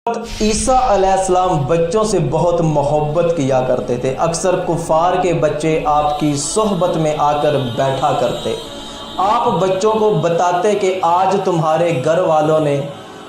عیسیٰ علیہ السلام بچوں سے بہت محبت کیا کرتے تھے۔ اکثر کفار کے بچے آپ کی صحبت میں آ کر بیٹھا کرتے۔ آپ بچوں کو بتاتے کہ آج تمہارے گھر والوں نے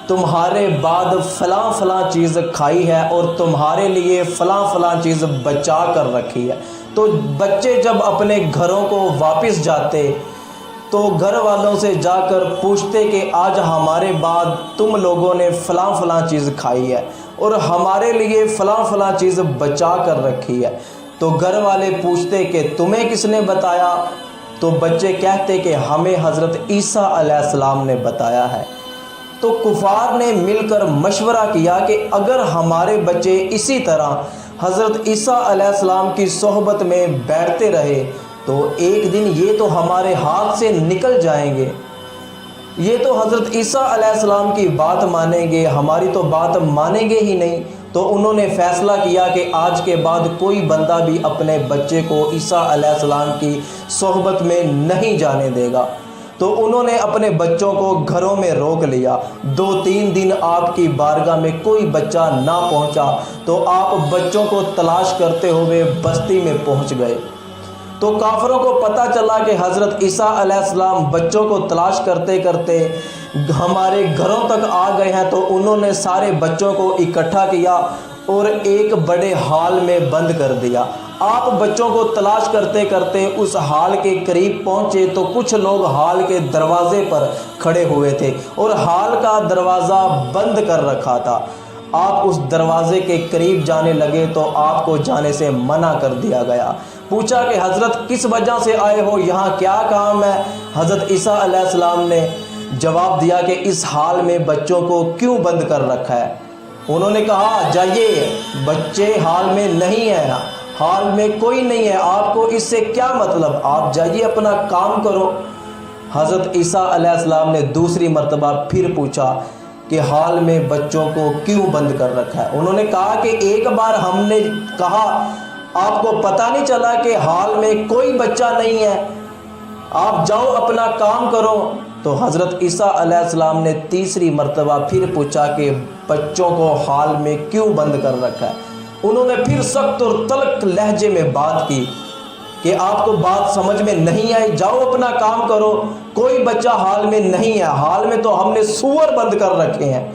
تمہارے بعد فلاں فلاں چیز کھائی ہے اور تمہارے لیے فلاں فلاں چیز بچا کر رکھی ہے۔ تو بچے جب اپنے گھروں کو واپس جاتے تو گھر والوں سے جا کر پوچھتے کہ آج ہمارے بعد تم لوگوں نے فلاں فلاں چیز کھائی ہے اور ہمارے لیے فلاں فلاں چیز بچا کر رکھی ہے۔ تو گھر والے پوچھتے کہ تمہیں کس نے بتایا؟ تو بچے کہتے کہ ہمیں حضرت عیسیٰ علیہ السلام نے بتایا ہے۔ تو کفار نے مل کر مشورہ کیا کہ اگر ہمارے بچے اسی طرح حضرت عیسیٰ علیہ السلام کی صحبت میں بیٹھتے رہے تو ایک دن یہ تو ہمارے ہاتھ سے نکل جائیں گے، یہ تو حضرت عیسیٰ علیہ السلام کی بات مانیں گے، ہماری تو بات مانیں گے ہی نہیں۔ تو انہوں نے فیصلہ کیا کہ آج کے بعد کوئی بندہ بھی اپنے بچے کو عیسیٰ علیہ السلام کی صحبت میں نہیں جانے دے گا۔ تو انہوں نے اپنے بچوں کو گھروں میں روک لیا۔ 2-3 دن آپ کی بارگاہ میں کوئی بچہ نہ پہنچا تو آپ بچوں کو تلاش کرتے ہوئے بستی میں پہنچ گئے۔ تو کافروں کو پتہ چلا کہ حضرت عیسیٰ علیہ السلام بچوں کو تلاش کرتے کرتے ہمارے گھروں تک آ گئے ہیں، تو انہوں نے سارے بچوں کو اکٹھا کیا اور ایک بڑے ہال میں بند کر دیا۔ آپ بچوں کو تلاش کرتے کرتے اس ہال کے قریب پہنچے تو کچھ لوگ ہال کے دروازے پر کھڑے ہوئے تھے اور ہال کا دروازہ بند کر رکھا تھا۔ آپ اس دروازے کے قریب جانے لگے تو آپ کو جانے سے منع کر دیا گیا۔ پوچھا کہ حضرت کس وجہ سے آئے ہو، یہاں کیا کام ہے؟ حضرت عیسیٰ علیہ السلام نے جواب دیا کہ اس حال میں بچوں کو کیوں بند کر رکھا ہے؟ انہوں نے کہا جائیے، بچے حال میں نہیں ہیں، حال میں کوئی نہیں ہے، آپ کو اس سے کیا مطلب، آپ جائیے اپنا کام کرو۔ حضرت عیسیٰ علیہ السلام نے دوسری مرتبہ پھر پوچھا کہ حال میں بچوں کو کیوں بند کر رکھا ہے؟ انہوں نے کہا کہ ایک بار ہم نے کہا آپ کو پتہ نہیں چلا کہ حال میں کوئی بچہ نہیں ہے، آپ جاؤ اپنا کام کرو۔ تو حضرت عیسیٰ علیہ السلام نے تیسری مرتبہ پھر پوچھا کہ بچوں کو حال میں کیوں بند کر رکھا ہے؟ انہوں نے پھر سخت اور تلخ لہجے میں بات کی کہ آپ کو بات سمجھ میں نہیں آئی، جاؤ اپنا کام کرو، کوئی بچہ حال میں نہیں ہے، حال میں تو ہم نے سور بند کر رکھے ہیں۔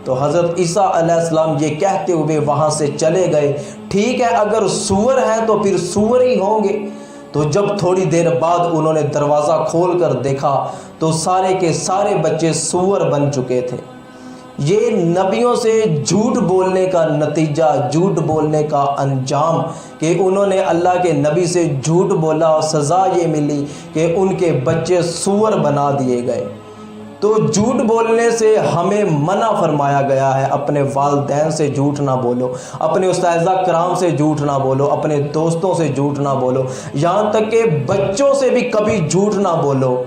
تو حضرت عیسیٰ علیہ السلام یہ کہتے ہوئے وہاں سے چلے گئے۔ ٹھیک ہے، اگر سور ہیں تو پھر سور ہی ہوں گے۔ تو جب تھوڑی دیر بعد انہوں نے دروازہ کھول کر دیکھا تو سارے کے سارے بچے سور بن چکے تھے۔ یہ نبیوں سے جھوٹ بولنے کا نتیجہ، جھوٹ بولنے کا انجام کہ انہوں نے اللہ کے نبی سے جھوٹ بولا اور سزا یہ ملی کہ ان کے بچے سور بنا دیے گئے۔ تو جھوٹ بولنے سے ہمیں منع فرمایا گیا ہے۔ اپنے والدین سے جھوٹ نہ بولو، اپنے اساتذہ کرام سے جھوٹ نہ بولو، اپنے دوستوں سے جھوٹ نہ بولو، یہاں تک کہ بچوں سے بھی کبھی جھوٹ نہ بولو۔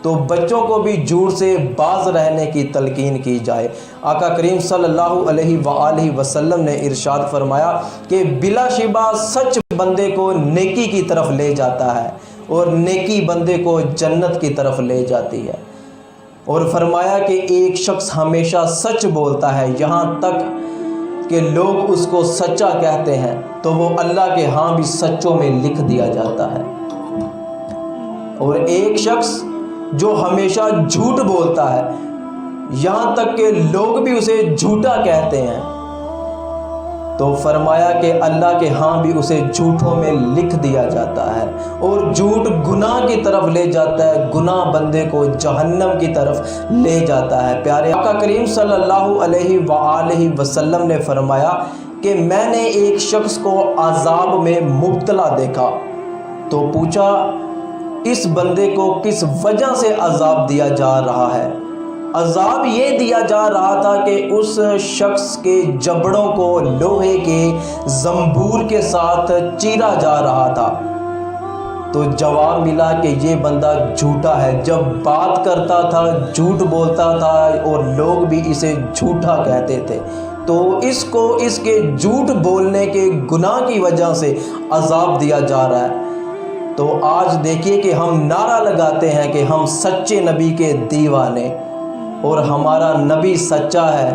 تو بچوں کو بھی جھوٹ سے باز رہنے کی تلقین کی جائے۔ آقا کریم صلی اللہ علیہ وآلہ وسلم نے ارشاد فرمایا کہ بلا شبہ سچ بندے کو نیکی کی طرف لے جاتا ہے اور نیکی بندے کو جنت کی طرف لے جاتی ہے۔ اور فرمایا کہ ایک شخص ہمیشہ سچ بولتا ہے یہاں تک کہ لوگ اس کو سچا کہتے ہیں تو وہ اللہ کے ہاں بھی سچوں میں لکھ دیا جاتا ہے۔ اور ایک شخص جو ہمیشہ جھوٹ بولتا ہے یہاں تک کہ لوگ بھی اسے جھوٹا کہتے ہیں تو فرمایا کہ اللہ کے ہاں بھی اسے جھوٹوں میں لکھ دیا جاتا ہے۔ اور جھوٹ گناہ کی طرف لے جاتا ہے، گناہ بندے کو جہنم کی طرف لے جاتا ہے۔ پیارے آقا کریم صلی اللہ علیہ وآلہ وسلم نے فرمایا کہ میں نے ایک شخص کو عذاب میں مبتلا دیکھا تو پوچھا اس بندے کو کس وجہ سے عذاب دیا جا رہا ہے؟ عذاب یہ دیا جا رہا تھا کہ اس شخص کے جبڑوں کو لوہے کے زنبور کے ساتھ چیرا جا رہا تھا۔ تو جواب ملا کہ یہ بندہ جھوٹا ہے، جب بات کرتا تھا جھوٹ بولتا تھا اور لوگ بھی اسے جھوٹا کہتے تھے، تو اس کو اس کے جھوٹ بولنے کے گناہ کی وجہ سے عذاب دیا جا رہا ہے۔ تو آج دیکھیے کہ ہم نعرہ لگاتے ہیں کہ ہم سچے نبی کے دیوانے اور ہمارا نبی سچا ہے